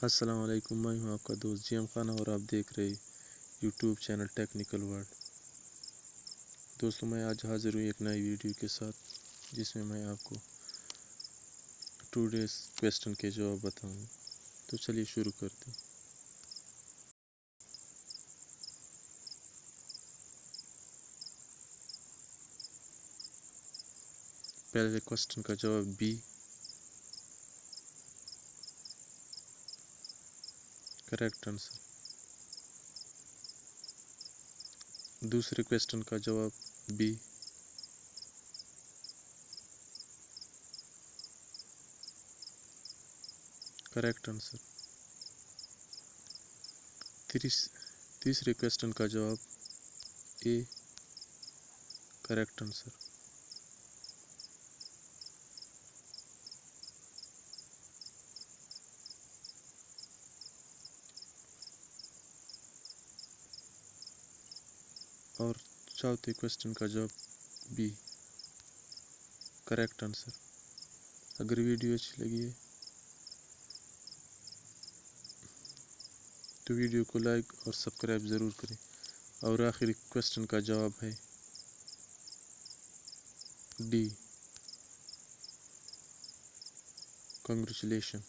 अस्सलाम वालेकुम, मैं हूं आपका दोस्त जी एम खान और आप देख रहे यूट्यूब चैनल टेक्निकल वर्ल्ड। दोस्तों, मैं आज हाज़िर हूँ एक नई वीडियो के साथ जिसमें मैं आपको टुडेस क्वेश्चन के जवाब बताऊंगा। तो चलिए शुरू करते हैं। पहले क्वेश्चन का जवाब बी, करेक्ट आंसर। दूसरे क्वेश्चन का जवाब बी, करेक्ट आंसर। तीसरे क्वेश्चन का जवाब ए, करेक्ट आंसर। और चौथे क्वेश्चन का जवाब बी, करेक्ट आंसर। अगर वीडियो अच्छी लगी है तो वीडियो को लाइक और सब्सक्राइब ज़रूर करें। और आखिरी क्वेश्चन का जवाब है डी, कांग्रेचुलेशन।